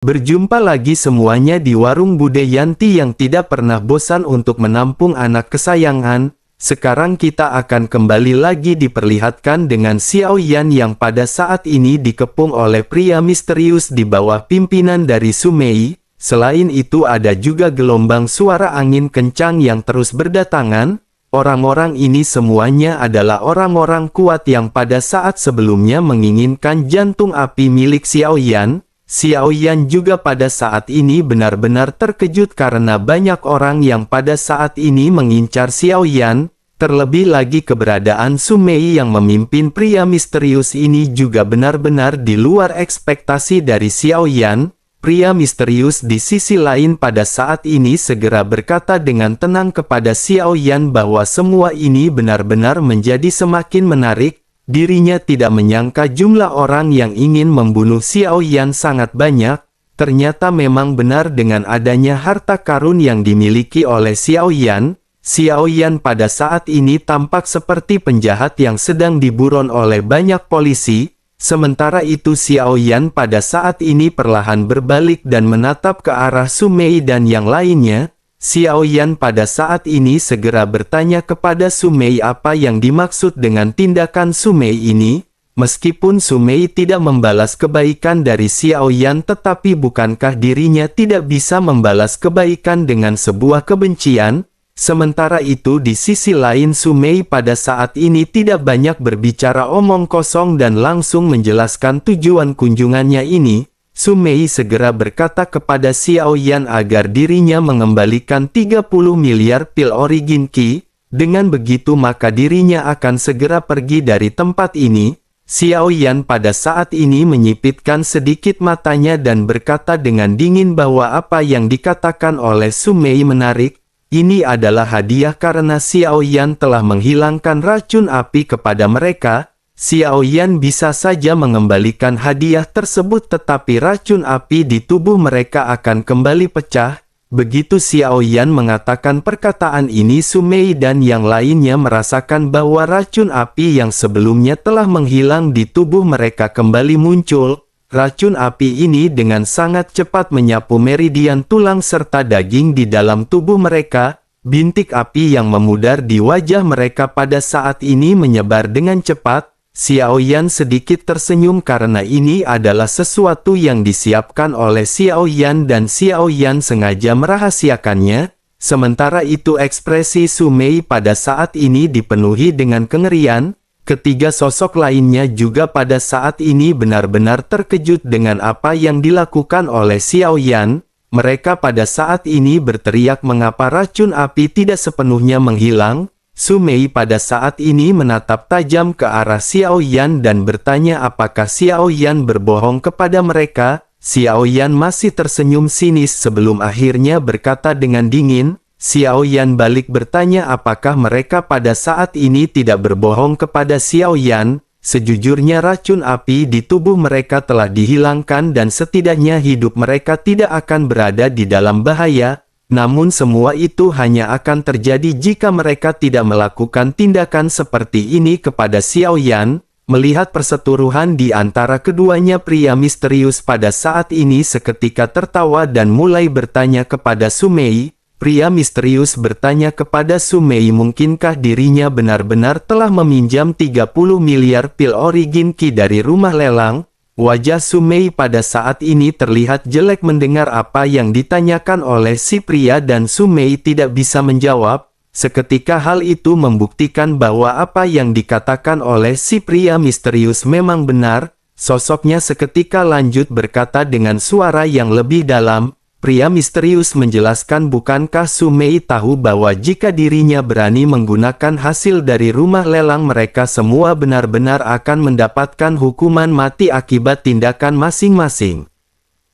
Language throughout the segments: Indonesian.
Berjumpa lagi semuanya di warung Bude Yanti yang tidak pernah bosan untuk menampung anak kesayangan. Sekarang kita akan kembali lagi diperlihatkan dengan Xiao Yan yang pada saat ini dikepung oleh pria misterius di bawah pimpinan dari Su Mei. Selain itu ada juga gelombang suara angin kencang yang terus berdatangan. Orang-orang ini semuanya adalah orang-orang kuat yang pada saat sebelumnya menginginkan jantung api milik Xiao Yan. Xiao Yan juga pada saat ini benar-benar terkejut karena banyak orang yang pada saat ini mengincar Xiao Yan. Terlebih lagi keberadaan Su Mei yang memimpin pria misterius ini juga benar-benar di luar ekspektasi dari Xiao Yan. Pria misterius di sisi lain pada saat ini segera berkata dengan tenang kepada Xiao Yan bahwa semua ini benar-benar menjadi semakin menarik. Dirinya tidak menyangka jumlah orang yang ingin membunuh Xiao Yan sangat banyak. Ternyata memang benar dengan adanya harta karun yang dimiliki oleh Xiao Yan. Xiao Yan pada saat ini tampak seperti penjahat yang sedang diburon oleh banyak polisi. Sementara itu Xiao Yan pada saat ini perlahan berbalik dan menatap ke arah Su Mei dan yang lainnya. Xiao Yan pada saat ini segera bertanya kepada Su Mei apa yang dimaksud dengan tindakan Su Mei ini. Meskipun Su Mei tidak membalas kebaikan dari Xiao Yan, tetapi bukankah dirinya tidak bisa membalas kebaikan dengan sebuah kebencian? Sementara itu di sisi lain Su Mei pada saat ini tidak banyak berbicara omong kosong dan langsung menjelaskan tujuan kunjungannya ini. Su Mei segera berkata kepada Xiao Yan agar dirinya mengembalikan 30 miliar pil origin Qi. Dengan begitu maka dirinya akan segera pergi dari tempat ini. Xiao Yan pada saat ini menyipitkan sedikit matanya dan berkata dengan dingin bahwa apa yang dikatakan oleh Su Mei menarik. Ini adalah hadiah karena Xiao Yan telah menghilangkan racun api kepada mereka. Xiao Yan bisa saja mengembalikan hadiah tersebut tetapi racun api di tubuh mereka akan kembali pecah. Begitu Xiao Yan mengatakan perkataan ini Su Mei dan yang lainnya merasakan bahwa racun api yang sebelumnya telah menghilang di tubuh mereka kembali muncul. Racun api ini dengan sangat cepat menyapu meridian tulang serta daging di dalam tubuh mereka. Bintik api yang memudar di wajah mereka pada saat ini menyebar dengan cepat. Xiao Yan sedikit tersenyum karena ini adalah sesuatu yang disiapkan oleh Xiao Yan dan Xiao Yan sengaja merahasiakannya. Sementara itu ekspresi Su Mei pada saat ini dipenuhi dengan kengerian. Ketiga sosok lainnya juga pada saat ini benar-benar terkejut dengan apa yang dilakukan oleh Xiao Yan. Mereka pada saat ini berteriak mengapa racun api tidak sepenuhnya menghilang. Su Mei pada saat ini menatap tajam ke arah Xiao Yan dan bertanya apakah Xiao Yan berbohong kepada mereka. Xiao Yan masih tersenyum sinis sebelum akhirnya berkata dengan dingin. Xiao Yan balik bertanya apakah mereka pada saat ini tidak berbohong kepada Xiao Yan. Sejujurnya racun api di tubuh mereka telah dihilangkan dan setidaknya hidup mereka tidak akan berada di dalam bahaya. Namun semua itu hanya akan terjadi jika mereka tidak melakukan tindakan seperti ini kepada Xiao Yan. Melihat perseteruan di antara keduanya pria misterius pada saat ini seketika tertawa dan mulai bertanya kepada Su Mei. Pria misterius bertanya kepada Su Mei mungkinkah dirinya benar-benar telah meminjam 30 miliar pil origin Qi dari rumah lelang. Wajah Su Mei pada saat ini terlihat jelek mendengar apa yang ditanyakan oleh si pria dan Su Mei tidak bisa menjawab. Seketika hal itu membuktikan bahwa apa yang dikatakan oleh si pria misterius memang benar. Sosoknya seketika lanjut berkata dengan suara yang lebih dalam. Pria misterius menjelaskan bukankah Su Mei tahu bahwa jika dirinya berani menggunakan hasil dari rumah lelang mereka semua benar-benar akan mendapatkan hukuman mati akibat tindakan masing-masing.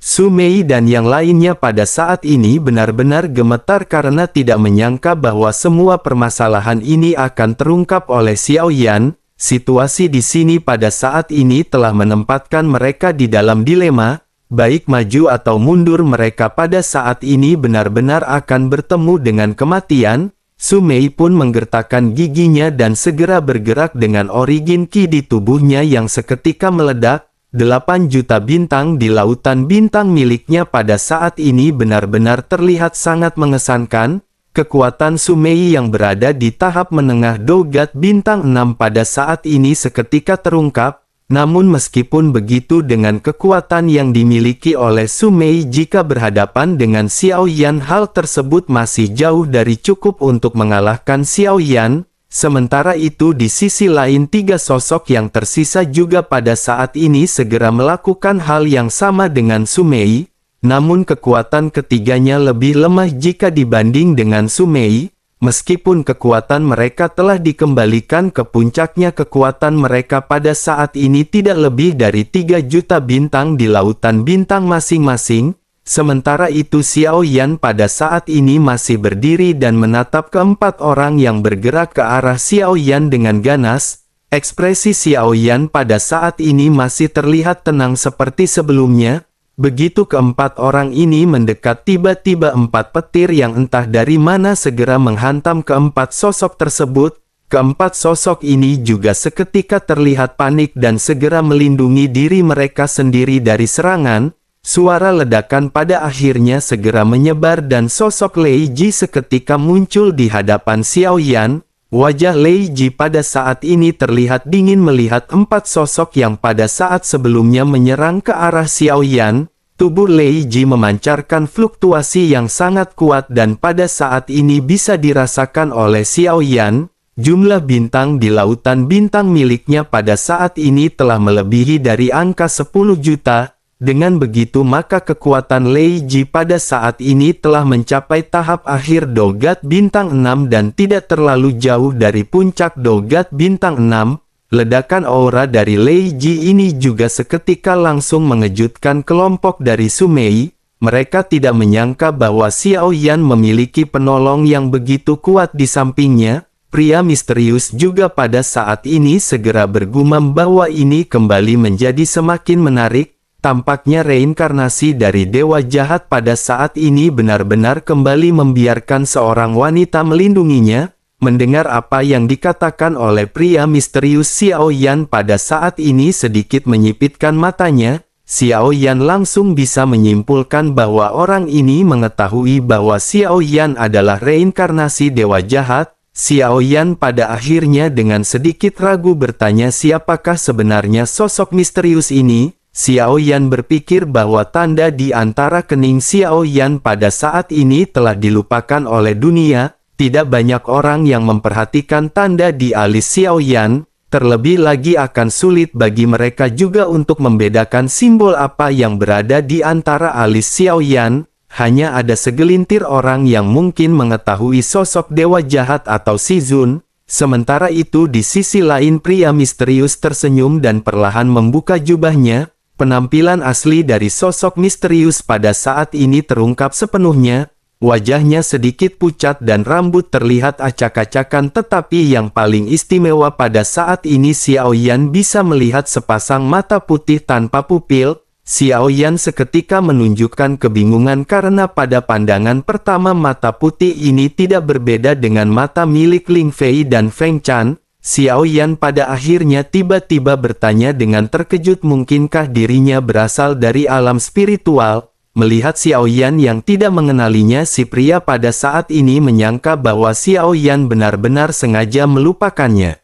Su Mei dan yang lainnya pada saat ini benar-benar gemetar karena tidak menyangka bahwa semua permasalahan ini akan terungkap oleh Xiao Yan. Situasi di sini pada saat ini telah menempatkan mereka di dalam dilema. Baik maju atau mundur mereka pada saat ini benar-benar akan bertemu dengan kematian. Su Mei pun menggertakkan giginya dan segera bergerak dengan origin Qi di tubuhnya yang seketika meledak. 8 juta bintang di lautan bintang miliknya pada saat ini benar-benar terlihat sangat mengesankan. Kekuatan Sumei yang berada di tahap menengah Dogat bintang 6 pada saat ini seketika terungkap. Namun meskipun begitu dengan kekuatan yang dimiliki oleh Sumei jika berhadapan dengan Xiao Yan, hal tersebut masih jauh dari cukup untuk mengalahkan Xiao Yan. Sementara itu di sisi lain 3 sosok yang tersisa juga pada saat ini segera melakukan hal yang sama dengan Sumei. Namun kekuatan ketiganya lebih lemah jika dibanding dengan Sumei. Meskipun kekuatan mereka telah dikembalikan ke puncaknya, kekuatan mereka pada saat ini tidak lebih dari 3 juta bintang di lautan bintang masing-masing. Sementara itu Xiao Yan pada saat ini masih berdiri dan menatap keempat orang yang bergerak ke arah Xiao Yan dengan ganas. Ekspresi Xiao Yan pada saat ini masih terlihat tenang seperti sebelumnya. Begitu keempat orang ini mendekat, tiba-tiba 4 petir yang entah dari mana segera menghantam keempat sosok tersebut. Keempat sosok ini juga seketika terlihat panik dan segera melindungi diri mereka sendiri dari serangan. Suara ledakan pada akhirnya segera menyebar dan sosok Lei Ji seketika muncul di hadapan Xiao Yan. Wajah Lei Ji pada saat ini terlihat dingin melihat 4 sosok yang pada saat sebelumnya menyerang ke arah Xiao Yan. Tubuh Lei Ji memancarkan fluktuasi yang sangat kuat dan pada saat ini bisa dirasakan oleh Xiao Yan. Jumlah bintang di lautan bintang miliknya pada saat ini telah melebihi dari angka 10 juta. Dengan begitu maka kekuatan Lei Ji pada saat ini telah mencapai tahap akhir Dogat bintang 6 dan tidak terlalu jauh dari puncak Dogat bintang 6. Ledakan aura dari Lei Ji ini juga seketika langsung mengejutkan kelompok dari Sumei. Mereka tidak menyangka bahwa Xiao Yan memiliki penolong yang begitu kuat di sampingnya. Pria misterius juga pada saat ini segera bergumam bahwa ini kembali menjadi semakin menarik. Tampaknya reinkarnasi dari dewa jahat pada saat ini benar-benar kembali membiarkan seorang wanita melindunginya. Mendengar apa yang dikatakan oleh pria misterius, Xiao Yan pada saat ini sedikit menyipitkan matanya. Xiao Yan langsung bisa menyimpulkan bahwa orang ini mengetahui bahwa Xiao Yan adalah reinkarnasi dewa jahat. Xiao Yan pada akhirnya dengan sedikit ragu bertanya siapakah sebenarnya sosok misterius ini. Xiao Yan berpikir bahwa tanda di antara kening Xiao Yan pada saat ini telah dilupakan oleh dunia. Tidak banyak orang yang memperhatikan tanda di alis Xiao Yan. Terlebih lagi akan sulit bagi mereka juga untuk membedakan simbol apa yang berada di antara alis Xiao Yan. Hanya ada segelintir orang yang mungkin mengetahui sosok dewa jahat atau Shizun. Sementara itu di sisi lain pria misterius tersenyum dan perlahan membuka jubahnya. Penampilan asli dari sosok misterius pada saat ini terungkap sepenuhnya. Wajahnya sedikit pucat dan rambut terlihat acak-acakan, tetapi yang paling istimewa pada saat ini Xiao Yan bisa melihat sepasang mata putih tanpa pupil. Xiao Yan seketika menunjukkan kebingungan karena pada pandangan pertama mata putih ini tidak berbeda dengan mata milik Ling Fei dan Feng Chan. Xiao Yan pada akhirnya tiba-tiba bertanya dengan terkejut mungkinkah dirinya berasal dari alam spiritual. Melihat Xiao Yan yang tidak mengenalinya, si pria pada saat ini menyangka bahwa Xiao Yan benar-benar sengaja melupakannya.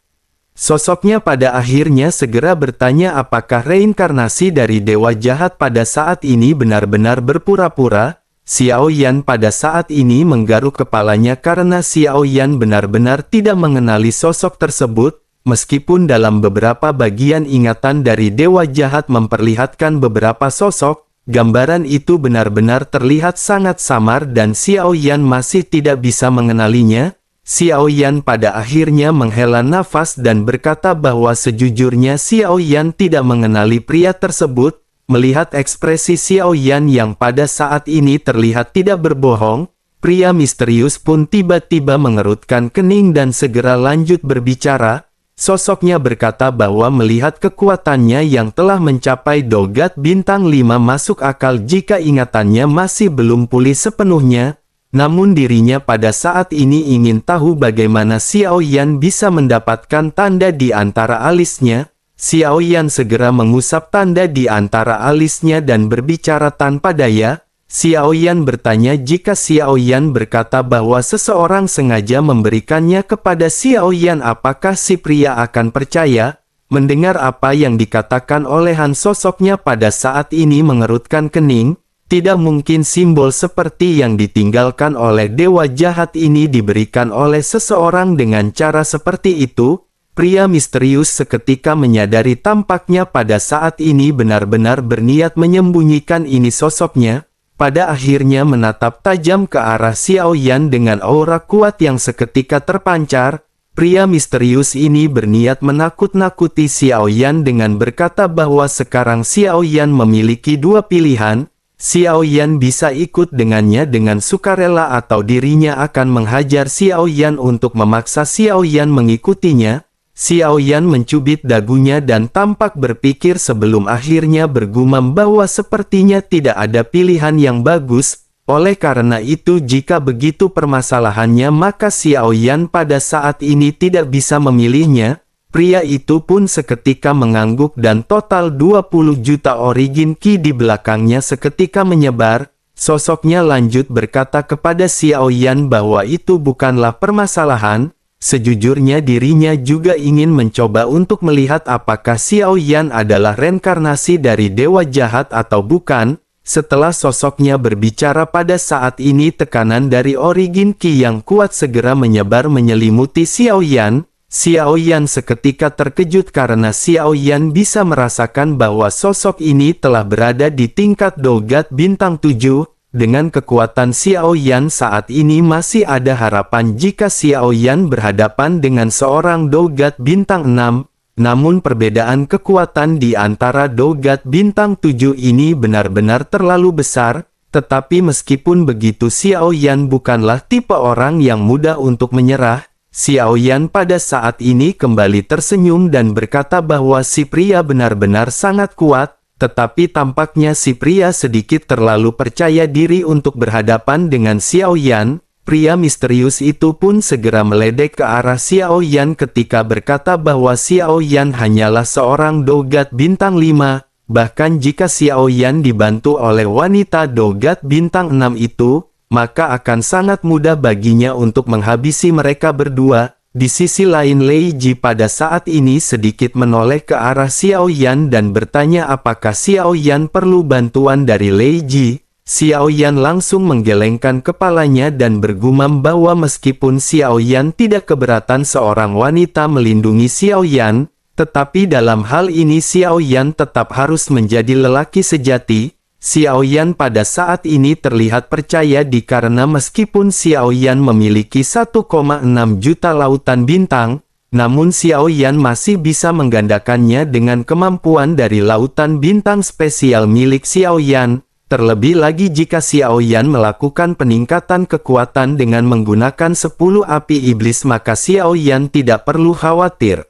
Sosoknya pada akhirnya segera bertanya apakah reinkarnasi dari dewa jahat pada saat ini benar-benar berpura-pura. Xiao Yan pada saat ini menggaruk kepalanya karena Xiao Yan benar-benar tidak mengenali sosok tersebut. Meskipun dalam beberapa bagian ingatan dari dewa jahat memperlihatkan beberapa sosok, gambaran itu benar-benar terlihat sangat samar dan Xiao Yan masih tidak bisa mengenalinya. Xiao Yan pada akhirnya menghela nafas dan berkata bahwa sejujurnya Xiao Yan tidak mengenali pria tersebut. Melihat ekspresi Xiao Yan yang pada saat ini terlihat tidak berbohong, pria misterius pun tiba-tiba mengerutkan kening dan segera lanjut berbicara. Sosoknya berkata bahwa melihat kekuatannya yang telah mencapai Dogat bintang 5 masuk akal jika ingatannya masih belum pulih sepenuhnya. Namun dirinya pada saat ini ingin tahu bagaimana Xiao Yan bisa mendapatkan tanda di antara alisnya. Xiao Yan segera mengusap tanda di antara alisnya dan berbicara tanpa daya. Xiao Yan bertanya jika Xiao Yan berkata bahwa seseorang sengaja memberikannya kepada Xiao Yan, apakah si pria akan percaya? Mendengar apa yang dikatakan oleh Han, sosoknya pada saat ini mengerutkan kening. Tidak mungkin simbol seperti yang ditinggalkan oleh dewa jahat ini diberikan oleh seseorang dengan cara seperti itu. Pria misterius seketika menyadari tampaknya pada saat ini benar-benar berniat menyembunyikan ini sosoknya. Pada akhirnya menatap tajam ke arah Xiao Yan dengan aura kuat yang seketika terpancar. Pria misterius ini berniat menakut-nakuti Xiao Yan dengan berkata bahwa sekarang Xiao Yan memiliki dua pilihan. Xiao Yan bisa ikut dengannya dengan sukarela atau dirinya akan menghajar Xiao Yan untuk memaksa Xiao Yan mengikutinya. Xiao Yan mencubit dagunya dan tampak berpikir sebelum akhirnya bergumam bahwa sepertinya tidak ada pilihan yang bagus. Oleh karena itu, jika begitu permasalahannya, maka Xiao Yan pada saat ini tidak bisa memilihnya. Pria itu pun seketika mengangguk dan total 20 juta origin ki di belakangnya seketika menyebar. Sosoknya lanjut berkata kepada Xiao Yan bahwa itu bukanlah permasalahan. Sejujurnya dirinya juga ingin mencoba untuk melihat apakah Xiao Yan adalah reinkarnasi dari dewa jahat atau bukan. Setelah sosoknya berbicara pada saat ini, tekanan dari origin ki yang kuat segera menyebar menyelimuti Xiao Yan. Xiao Yan seketika terkejut karena Xiao Yan bisa merasakan bahwa sosok ini telah berada di tingkat Dogat bintang 7. Dengan kekuatan Xiao Yan saat ini masih ada harapan jika Xiao Yan berhadapan dengan seorang Dogat bintang 6. Namun perbedaan kekuatan di antara Dogat bintang 7 ini benar-benar terlalu besar. Tetapi meskipun begitu, Xiao Yan bukanlah tipe orang yang mudah untuk menyerah. Xiao Yan pada saat ini kembali tersenyum dan berkata bahwa si pria benar-benar sangat kuat. Tetapi tampaknya si pria sedikit terlalu percaya diri untuk berhadapan dengan Xiao Yan. Pria misterius itu pun segera meledek ke arah Xiao Yan ketika berkata bahwa Xiao Yan hanyalah seorang Dogat bintang 5. Bahkan jika Xiao Yan dibantu oleh wanita Dogat bintang 6 itu, maka akan sangat mudah baginya untuk menghabisi mereka berdua. Di sisi lain, Lei Ji pada saat ini sedikit menoleh ke arah Xiao Yan dan bertanya apakah Xiao Yan perlu bantuan dari Lei Ji. Xiao Yan langsung menggelengkan kepalanya dan bergumam bahwa meskipun Xiao Yan tidak keberatan seorang wanita melindungi Xiao Yan, tetapi dalam hal ini Xiao Yan tetap harus menjadi lelaki sejati. Xiao Yan pada saat ini terlihat percaya karena meskipun Xiao Yan memiliki 1,6 juta lautan bintang, namun Xiao Yan masih bisa menggandakannya dengan kemampuan dari lautan bintang spesial milik Xiao Yan. Terlebih lagi jika Xiao Yan melakukan peningkatan kekuatan dengan menggunakan 10 api iblis, maka Xiao Yan tidak perlu khawatir.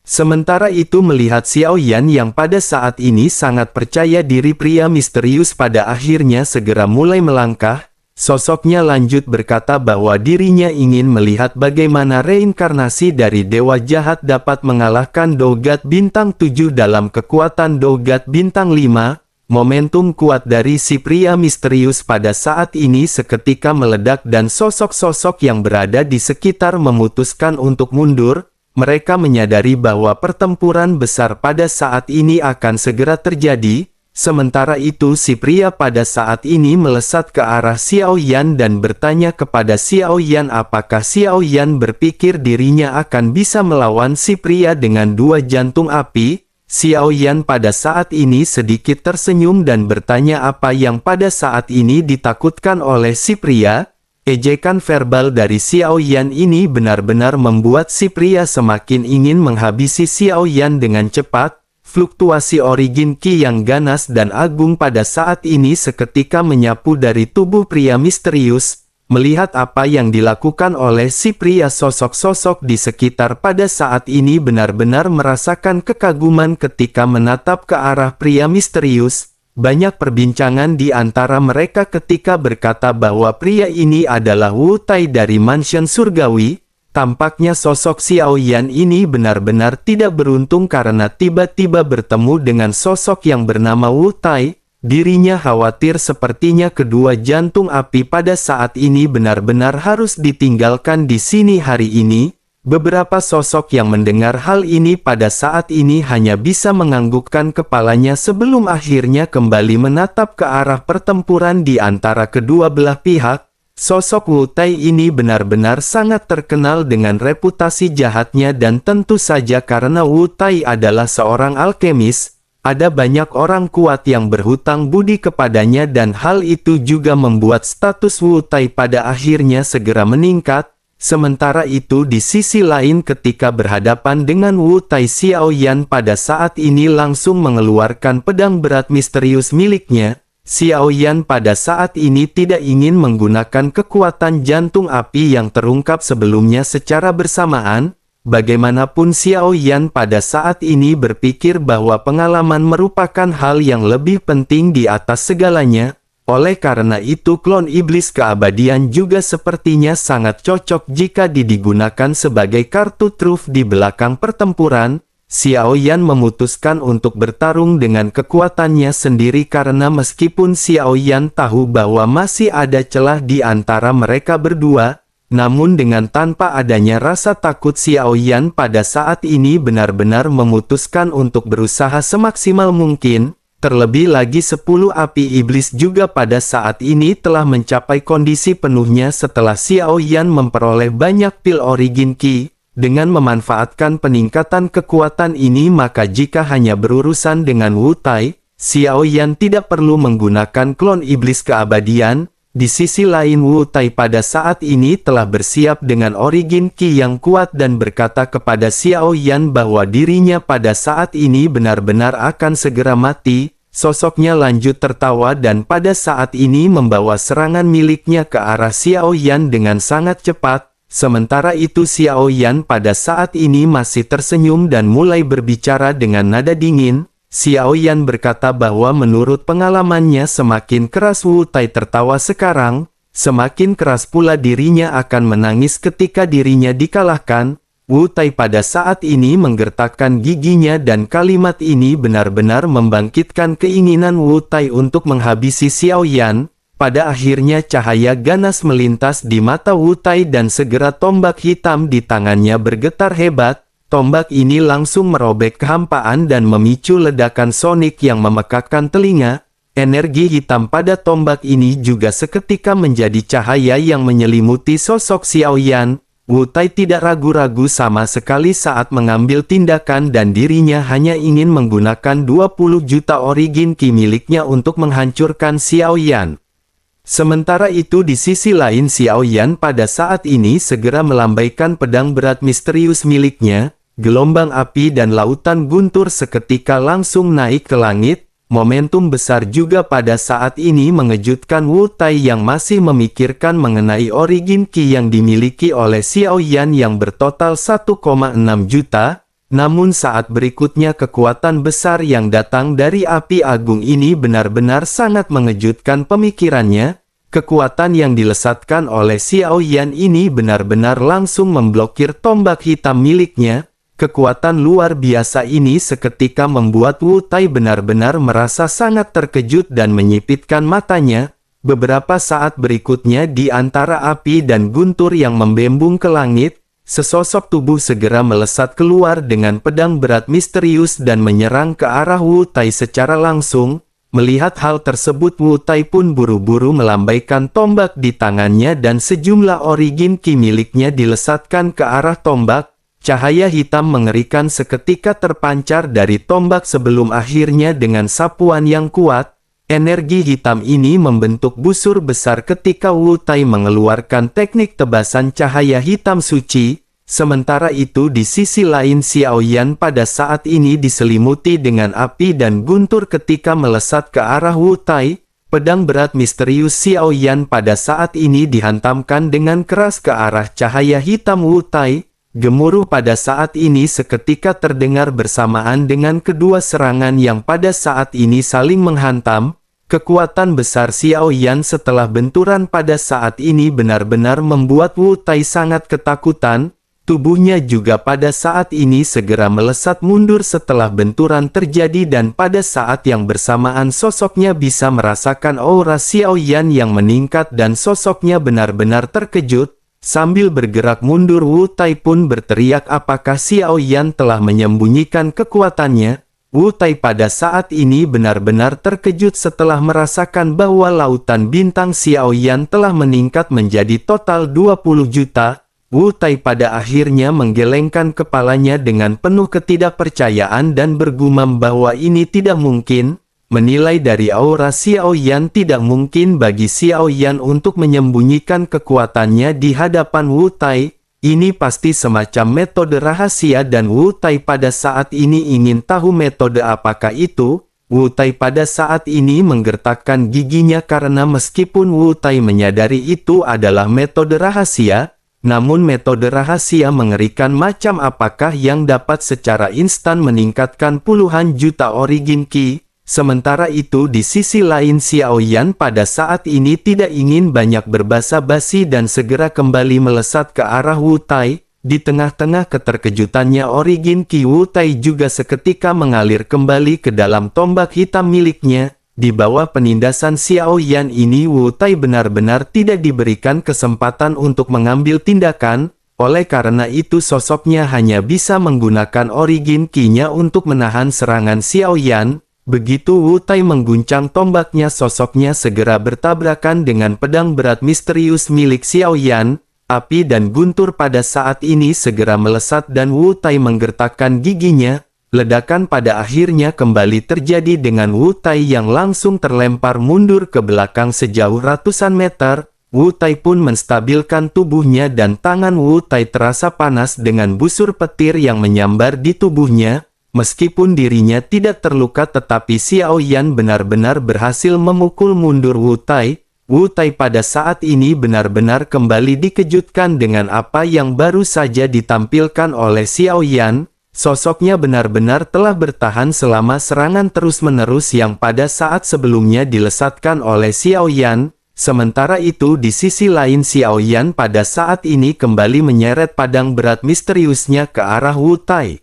Sementara itu, melihat Xiao Yan yang pada saat ini sangat percaya diri, pria misterius pada akhirnya segera mulai melangkah. Sosoknya lanjut berkata bahwa dirinya ingin melihat bagaimana reinkarnasi dari dewa jahat dapat mengalahkan Dogat bintang 7 dalam kekuatan Dogat bintang 5. Momentum kuat dari si pria misterius pada saat ini seketika meledak dan sosok-sosok yang berada di sekitar memutuskan untuk mundur. Mereka menyadari bahwa pertempuran besar pada saat ini akan segera terjadi. Sementara itu, si pria pada saat ini melesat ke arah Xiao Yan dan bertanya kepada Xiao Yan apakah Xiao Yan berpikir dirinya akan bisa melawan si pria dengan dua jantung api. Xiao Yan pada saat ini sedikit tersenyum dan bertanya apa yang pada saat ini ditakutkan oleh si pria. Ejekan verbal dari Xiao Yan ini benar-benar membuat si pria semakin ingin menghabisi Xiao Yan dengan cepat. Fluktuasi origin ki yang ganas dan agung pada saat ini seketika menyapu dari tubuh pria misterius. Melihat apa yang dilakukan oleh si pria, sosok-sosok di sekitar pada saat ini benar-benar merasakan kekaguman ketika menatap ke arah pria misterius. Banyak perbincangan di antara mereka ketika berkata bahwa pria ini adalah Wu Tai dari mansion surgawi. Tampaknya sosok Xiao Yan ini benar-benar tidak beruntung karena tiba-tiba bertemu dengan sosok yang bernama Wu Tai. Dirinya khawatir sepertinya kedua jantung api pada saat ini benar-benar harus ditinggalkan di sini hari ini. Beberapa sosok yang mendengar hal ini pada saat ini hanya bisa menganggukkan kepalanya sebelum akhirnya kembali menatap ke arah pertempuran di antara kedua belah pihak. Sosok Wu Tai ini benar-benar sangat terkenal dengan reputasi jahatnya dan tentu saja karena Wu Tai adalah seorang alkemis, ada banyak orang kuat yang berhutang budi kepadanya dan hal itu juga membuat status Wu Tai pada akhirnya segera meningkat. Sementara itu di sisi lain ketika berhadapan dengan Wu Tai, Xiao Yan pada saat ini langsung mengeluarkan pedang berat misterius miliknya. Xiao Yan pada saat ini tidak ingin menggunakan kekuatan jantung api yang terungkap sebelumnya secara bersamaan. Bagaimanapun Xiao Yan pada saat ini berpikir bahwa pengalaman merupakan hal yang lebih penting di atas segalanya. Oleh karena itu klon iblis keabadian juga sepertinya sangat cocok jika digunakan sebagai kartu truf di belakang pertempuran. Xiao Yan memutuskan untuk bertarung dengan kekuatannya sendiri karena meskipun Xiao Yan tahu bahwa masih ada celah di antara mereka berdua, namun dengan tanpa adanya rasa takut Xiao Yan pada saat ini benar-benar memutuskan untuk berusaha semaksimal mungkin. Terlebih lagi 10 api iblis juga pada saat ini telah mencapai kondisi penuhnya setelah Xiao Yan memperoleh banyak pil origin Qi. Dengan memanfaatkan peningkatan kekuatan ini maka jika hanya berurusan dengan Wu Tai, Xiao Yan tidak perlu menggunakan klon iblis keabadian. Di sisi lain Wu Tai pada saat ini telah bersiap dengan origin Qi yang kuat dan berkata kepada Xiao Yan bahwa dirinya pada saat ini benar-benar akan segera mati. Sosoknya lanjut tertawa dan pada saat ini membawa serangan miliknya ke arah Xiao Yan dengan sangat cepat. Sementara itu Xiao Yan pada saat ini masih tersenyum dan mulai berbicara dengan nada dingin. Xiao Yan berkata bahwa menurut pengalamannya semakin keras Wu Tai tertawa sekarang, semakin keras pula dirinya akan menangis ketika dirinya dikalahkan. Wu Tai pada saat ini menggertakkan giginya dan kalimat ini benar-benar membangkitkan keinginan Wu Tai untuk menghabisi Xiao Yan. Pada akhirnya cahaya ganas melintas di mata Wu Tai dan segera tombak hitam di tangannya bergetar hebat. Tombak ini langsung merobek kehampaan dan memicu ledakan sonik yang memekakkan telinga. Energi hitam pada tombak ini juga seketika menjadi cahaya yang menyelimuti sosok Xiao Yan. Wu Tai tidak ragu-ragu sama sekali saat mengambil tindakan dan dirinya hanya ingin menggunakan 20 juta origin Qi miliknya untuk menghancurkan Xiao Yan. Sementara itu di sisi lain Xiao Yan pada saat ini segera melambaikan pedang berat misterius miliknya. Gelombang api dan lautan guntur seketika langsung naik ke langit. Momentum besar juga pada saat ini mengejutkan Wu Tai yang masih memikirkan mengenai origin Qi yang dimiliki oleh Xiao Yan yang bertotal 1,6 juta. Namun saat berikutnya kekuatan besar yang datang dari api agung ini benar-benar sangat mengejutkan pemikirannya. Kekuatan yang dilesatkan oleh Xiao Yan ini benar-benar langsung memblokir tombak hitam miliknya. Kekuatan luar biasa ini seketika membuat Wu Tai benar-benar merasa sangat terkejut dan menyipitkan matanya. Beberapa saat berikutnya di antara api dan guntur yang membembung ke langit, sesosok tubuh segera melesat keluar dengan pedang berat misterius dan menyerang ke arah Wu Tai secara langsung. Melihat hal tersebut Wu Tai pun buru-buru melambaikan tombak di tangannya dan sejumlah origin Qi miliknya dilesatkan ke arah tombak. Cahaya hitam mengerikan seketika terpancar dari tombak sebelum akhirnya dengan sapuan yang kuat. Energi hitam ini membentuk busur besar ketika Wu Tai mengeluarkan teknik tebasan cahaya hitam suci. Sementara itu di sisi lain Xiao Yan pada saat ini diselimuti dengan api dan guntur ketika melesat ke arah Wu Tai. Pedang berat misterius Xiao Yan pada saat ini dihantamkan dengan keras ke arah cahaya hitam Wu Tai. Gemuruh pada saat ini seketika terdengar bersamaan dengan kedua serangan yang pada saat ini saling menghantam. Kekuatan besar Xiao Yan setelah benturan pada saat ini benar-benar membuat Wu Tai sangat ketakutan. tubuhnya juga pada saat ini segera melesat mundur setelah benturan terjadi dan pada saat yang bersamaan sosoknya bisa merasakan aura Xiao Yan yang meningkat dan sosoknya benar-benar terkejut. Sambil bergerak mundur, Wu Tai pun berteriak apakah Xiao Yan telah menyembunyikan kekuatannya. Wu Tai pada saat ini benar-benar terkejut setelah merasakan bahwa lautan bintang Xiao Yan telah meningkat menjadi total 20 juta. Wu Tai pada akhirnya menggelengkan kepalanya dengan penuh ketidakpercayaan dan bergumam bahwa ini tidak mungkin. Menilai dari aura Xiao Yan, tidak mungkin bagi Xiao Yan untuk menyembunyikan kekuatannya di hadapan Wu Tai. Ini pasti semacam metode rahasia dan Wu Tai pada saat ini ingin tahu metode apakah itu. Wu Tai pada saat ini menggertakkan giginya karena meskipun Wu Tai menyadari itu adalah metode rahasia, namun metode rahasia mengerikan macam apakah yang dapat secara instan meningkatkan puluhan juta origin Qi. Sementara itu di sisi lain Xiao Yan pada saat ini tidak ingin banyak berbasa-basi dan segera kembali melesat ke arah Wu Tai. Di tengah-tengah keterkejutannya origin Qi Wu Tai juga seketika mengalir kembali ke dalam tombak hitam miliknya. Di bawah penindasan Xiao Yan ini Wu Tai benar-benar tidak diberikan kesempatan untuk mengambil tindakan. Oleh karena itu sosoknya hanya bisa menggunakan origin Qi-nya untuk menahan serangan Xiao Yan. Begitu Wu Tai mengguncang tombaknya, sosoknya segera bertabrakan dengan pedang berat misterius milik Xiao Yan. Api dan guntur pada saat ini segera melesat dan Wu Tai menggertakkan giginya. Ledakan pada akhirnya kembali terjadi dengan Wu Tai yang langsung terlempar mundur ke belakang sejauh ratusan meter. Wu Tai pun menstabilkan tubuhnya dan tangan Wu Tai terasa panas dengan busur petir yang menyambar di tubuhnya. Meskipun dirinya tidak terluka tetapi Xiao Yan benar-benar berhasil memukul mundur Wu Tai. Wu Tai pada saat ini benar-benar kembali dikejutkan dengan apa yang baru saja ditampilkan oleh Xiao Yan. Sosoknya benar-benar telah bertahan selama serangan terus-menerus yang pada saat sebelumnya dilesatkan oleh Xiao Yan. Sementara itu di sisi lain Xiao Yan pada saat ini kembali menyeret padang berat misteriusnya ke arah Wu Tai.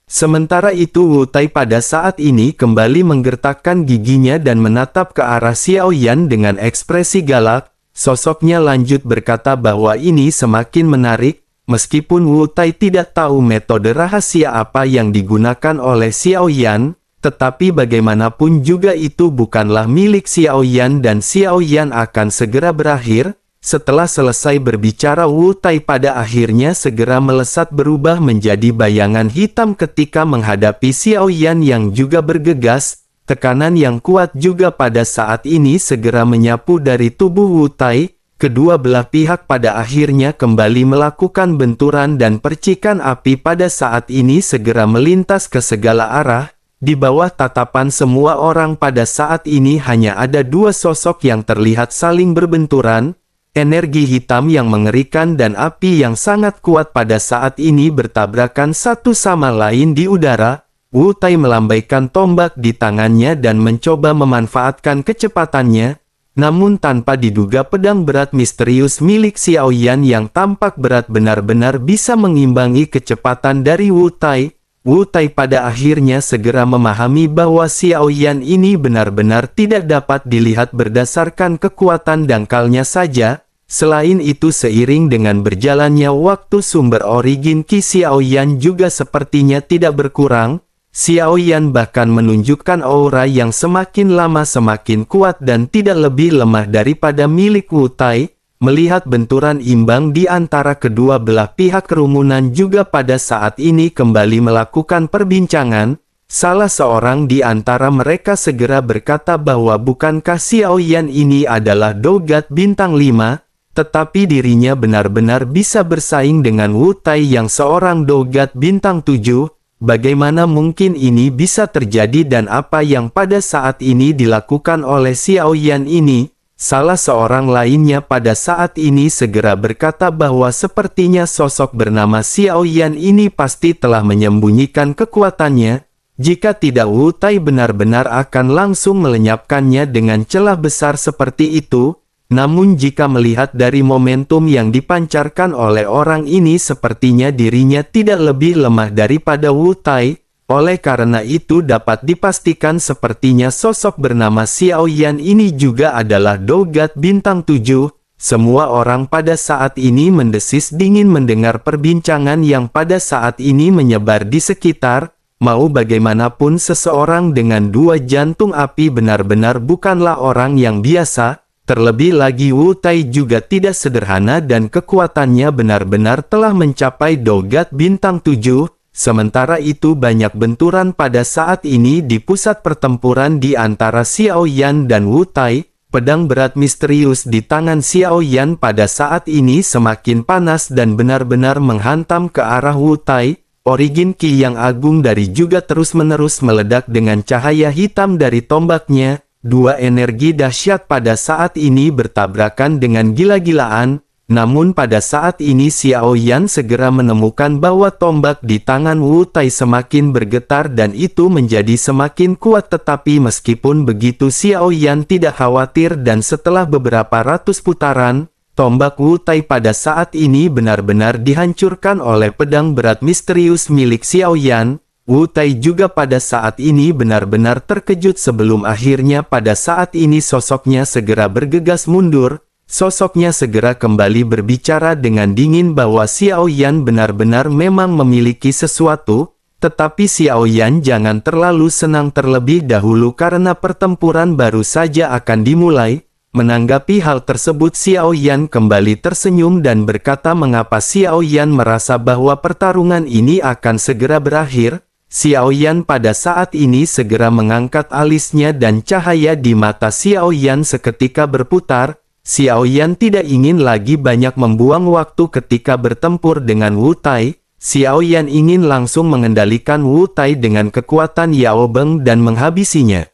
Sementara itu Wu Tai pada saat ini kembali menggertakkan giginya dan menatap ke arah Xiao Yan dengan ekspresi galak. Sosoknya lanjut berkata bahwa ini semakin menarik. Meskipun Wu Tai tidak tahu metode rahasia apa yang digunakan oleh Xiao Yan, tetapi bagaimanapun juga itu bukanlah milik Xiao Yan dan Xiao Yan akan segera berakhir. Setelah selesai berbicara Wu Tai pada akhirnya segera melesat berubah menjadi bayangan hitam ketika menghadapi Xiao Yan yang juga bergegas. Tekanan yang kuat juga pada saat ini segera menyapu dari tubuh Wu Tai. Kedua belah pihak pada akhirnya kembali melakukan benturan dan percikan api pada saat ini segera melintas ke segala arah. Di bawah tatapan semua orang pada saat ini hanya ada dua sosok yang terlihat saling berbenturan. Energi hitam yang mengerikan dan api yang sangat kuat pada saat ini bertabrakan satu sama lain di udara. Wu Tai melambaikan tombak di tangannya dan mencoba memanfaatkan kecepatannya. Namun tanpa diduga pedang berat misterius milik Xiao Yan yang tampak berat benar-benar bisa mengimbangi kecepatan dari Wu Tai. Wu Tai pada akhirnya segera memahami bahwa Xiao Yan ini benar-benar tidak dapat dilihat berdasarkan kekuatan dangkalnya saja. Selain itu seiring dengan berjalannya waktu sumber origin Qi Xiao Yan juga sepertinya tidak berkurang. Xiao Yan bahkan menunjukkan aura yang semakin lama semakin kuat dan tidak lebih lemah daripada milik Wu Tai. Melihat benturan imbang di antara kedua belah pihak, kerumunan juga pada saat ini kembali melakukan perbincangan. Salah seorang di antara mereka segera berkata bahwa bukankah Xiao Yan ini adalah Dogat bintang 5, tetapi dirinya benar-benar bisa bersaing dengan Wu Tai yang seorang Dogat bintang 7. Bagaimana mungkin ini bisa terjadi dan apa yang pada saat ini dilakukan oleh Xiao Yan ini? Salah seorang lainnya pada saat ini segera berkata bahwa sepertinya sosok bernama Xiao Yan ini pasti telah menyembunyikan kekuatannya. Jika tidak, Wu Tai benar-benar akan langsung melenyapkannya dengan celah besar seperti itu. Namun jika melihat dari momentum yang dipancarkan oleh orang ini sepertinya dirinya tidak lebih lemah daripada Wu Tai. Oleh karena itu dapat dipastikan sepertinya sosok bernama Xiao Yan ini juga adalah Dogat Bintang 7. Semua orang pada saat ini mendesis dingin mendengar perbincangan yang pada saat ini menyebar di sekitar. Mau bagaimanapun seseorang dengan 2 jantung api benar-benar bukanlah orang yang biasa. Terlebih lagi Wu Tai juga tidak sederhana dan kekuatannya benar-benar telah mencapai Dogat Bintang 7. Sementara itu banyak benturan pada saat ini di pusat pertempuran di antara Xiao Yan dan Wu Tai. Pedang berat misterius di tangan Xiao Yan pada saat ini semakin panas dan benar-benar menghantam ke arah Wu Tai. Origin Ki yang agung dari juga terus-menerus meledak dengan cahaya hitam dari tombaknya. 2 energi dahsyat pada saat ini bertabrakan dengan gila-gilaan, namun pada saat ini Xiao Yan segera menemukan bahwa tombak di tangan Wu Tai semakin bergetar dan itu menjadi semakin kuat, tetapi meskipun begitu Xiao Yan tidak khawatir dan setelah beberapa ratus putaran, tombak Wu Tai pada saat ini benar-benar dihancurkan oleh pedang berat misterius milik Xiao Yan. Wu Tai juga pada saat ini benar-benar terkejut sebelum akhirnya pada saat ini sosoknya segera bergegas mundur. Sosoknya segera kembali berbicara dengan dingin bahwa Xiao Yan benar-benar memang memiliki sesuatu, tetapi Xiao Yan jangan terlalu senang terlebih dahulu karena pertempuran baru saja akan dimulai. Menanggapi hal tersebut Xiao Yan kembali tersenyum dan berkata mengapa Xiao Yan merasa bahwa pertarungan ini akan segera berakhir. Xiao Yan pada saat ini segera mengangkat alisnya dan cahaya di mata Xiao Yan seketika berputar. Xiao Yan tidak ingin lagi banyak membuang waktu ketika bertempur dengan Wu Tai. Xiao Yan ingin langsung mengendalikan Wu Tai dengan kekuatan Yao Beng dan menghabisinya.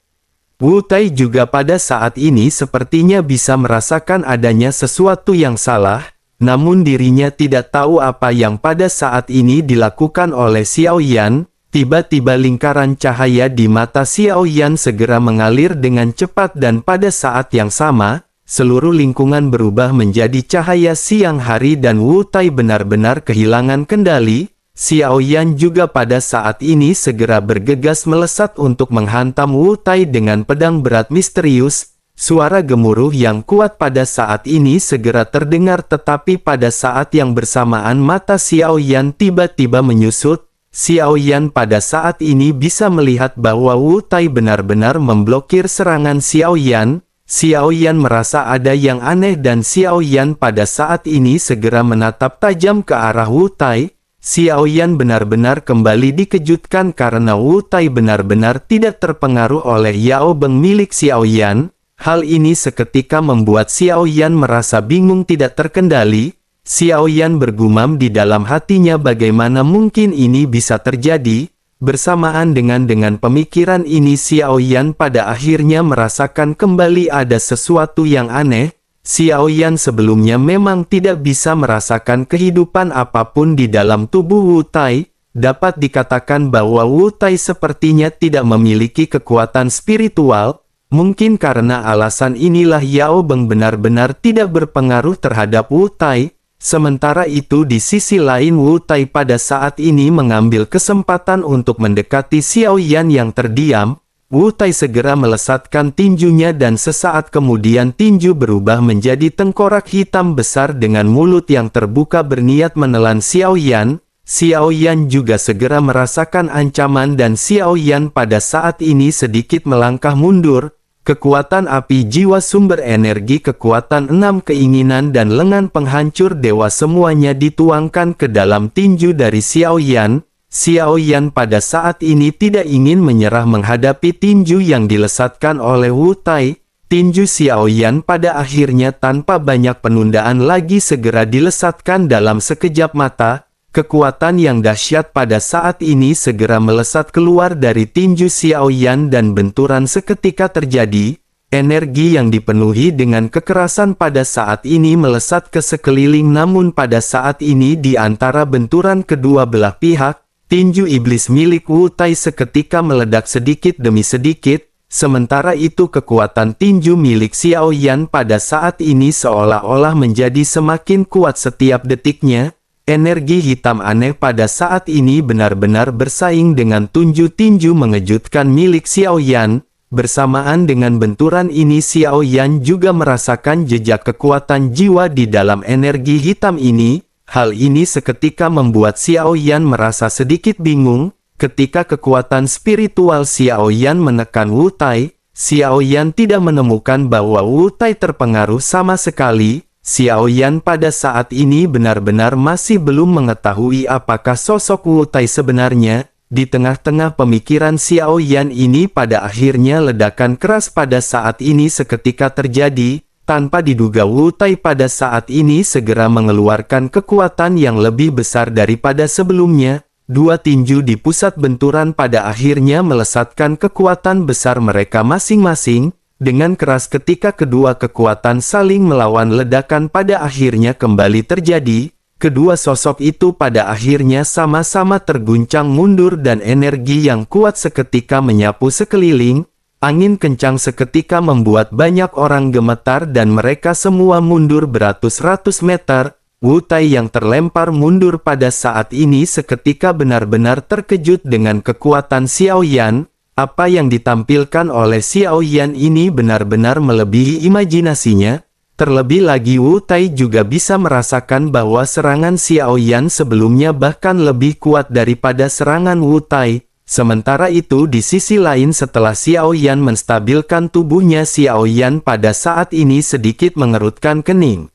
Wu Tai juga pada saat ini sepertinya bisa merasakan adanya sesuatu yang salah, namun dirinya tidak tahu apa yang pada saat ini dilakukan oleh Xiao Yan. Tiba-tiba lingkaran cahaya di mata Xiao Yan segera mengalir dengan cepat dan pada saat yang sama, seluruh lingkungan berubah menjadi cahaya siang hari dan Wu Tai benar-benar kehilangan kendali. Xiao Yan juga pada saat ini segera bergegas melesat untuk menghantam Wu Tai dengan pedang berat misterius. Suara gemuruh yang kuat pada saat ini segera terdengar tetapi pada saat yang bersamaan mata Xiao Yan tiba-tiba menyusut. Xiao Yan pada saat ini bisa melihat bahwa Wu Tai benar-benar memblokir serangan Xiao Yan. Xiao Yan merasa ada yang aneh dan Xiao Yan pada saat ini segera menatap tajam ke arah Wu Tai. Xiao Yan benar-benar kembali dikejutkan karena Wu Tai benar-benar tidak terpengaruh oleh Yao Beng milik Xiao Yan. Hal ini seketika membuat Xiao Yan merasa bingung tidak terkendali. Xiao Yan bergumam di dalam hatinya bagaimana mungkin ini bisa terjadi. Bersamaan dengan pemikiran ini Xiao Yan pada akhirnya merasakan kembali ada sesuatu yang aneh. Xiao Yan sebelumnya memang tidak bisa merasakan kehidupan apapun di dalam tubuh Wu Tai. Dapat dikatakan bahwa Wu Tai sepertinya tidak memiliki kekuatan spiritual. Mungkin karena alasan inilah Yao Beng benar-benar tidak berpengaruh terhadap Wu Tai. Sementara itu di sisi lain Wu Tai pada saat ini mengambil kesempatan untuk mendekati Xiao Yan yang terdiam. Wu Tai segera melesatkan tinjunya dan sesaat kemudian tinju berubah menjadi tengkorak hitam besar dengan mulut yang terbuka berniat menelan Xiao Yan. Xiao Yan juga segera merasakan ancaman dan Xiao Yan pada saat ini sedikit melangkah mundur. Kekuatan api jiwa sumber energi kekuatan 6 keinginan dan lengan penghancur dewa semuanya dituangkan ke dalam tinju dari Xiao Yan. Xiao Yan pada saat ini tidak ingin menyerah menghadapi tinju yang dilesatkan oleh Wu Tai. Tinju Xiao Yan pada akhirnya tanpa banyak penundaan lagi segera dilesatkan dalam sekejap mata. Kekuatan yang dahsyat pada saat ini segera melesat keluar dari tinju Xiao Yan dan benturan seketika terjadi. Energi yang dipenuhi dengan kekerasan pada saat ini melesat ke sekeliling namun pada saat ini di antara benturan kedua belah pihak, tinju iblis milik Wu Tai seketika meledak sedikit demi sedikit. Sementara itu kekuatan tinju milik Xiao Yan pada saat ini seolah-olah menjadi semakin kuat setiap detiknya. Energi hitam aneh pada saat ini benar-benar bersaing dengan tunju tinju mengejutkan milik Xiao Yan. Bersamaan dengan benturan ini Xiao Yan juga merasakan jejak kekuatan jiwa di dalam energi hitam ini. Hal ini seketika membuat Xiao Yan merasa sedikit bingung. Ketika kekuatan spiritual Xiao Yan menekan Wu Tai, Xiao Yan tidak menemukan bahwa Wu Tai terpengaruh sama sekali. Xiao Yan pada saat ini benar-benar masih belum mengetahui apakah sosok Wu Tai sebenarnya. Di tengah-tengah pemikiran Xiao Yan ini pada akhirnya ledakan keras pada saat ini seketika terjadi. Tanpa diduga Wu Tai pada saat ini segera mengeluarkan kekuatan yang lebih besar daripada sebelumnya. Dua tinju di pusat benturan pada akhirnya melesatkan kekuatan besar mereka masing-masing. Dengan keras ketika kedua kekuatan saling melawan ledakan pada akhirnya kembali terjadi. Kedua sosok itu pada akhirnya sama-sama terguncang mundur dan energi yang kuat seketika menyapu sekeliling. Angin kencang seketika membuat banyak orang gemetar dan mereka semua mundur beratus-ratus meter. Wu Tai yang terlempar mundur pada saat ini seketika benar-benar terkejut dengan kekuatan Xiao Yan. Apa yang ditampilkan oleh Xiao Yan ini benar-benar melebihi imajinasinya. Terlebih lagi Wu Tai juga bisa merasakan bahwa serangan Xiao Yan sebelumnya bahkan lebih kuat daripada serangan Wu Tai. Sementara itu di sisi lain setelah Xiao Yan menstabilkan tubuhnya Xiao Yan pada saat ini sedikit mengerutkan kening.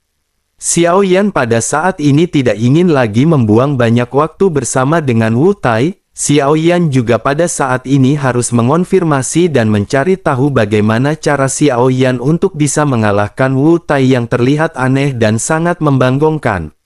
Xiao Yan pada saat ini tidak ingin lagi membuang banyak waktu bersama dengan Wu Tai. Xiao Yan juga pada saat ini harus mengonfirmasi dan mencari tahu bagaimana cara Xiao Yan untuk bisa mengalahkan Wu Tai yang terlihat aneh dan sangat membanggongkan.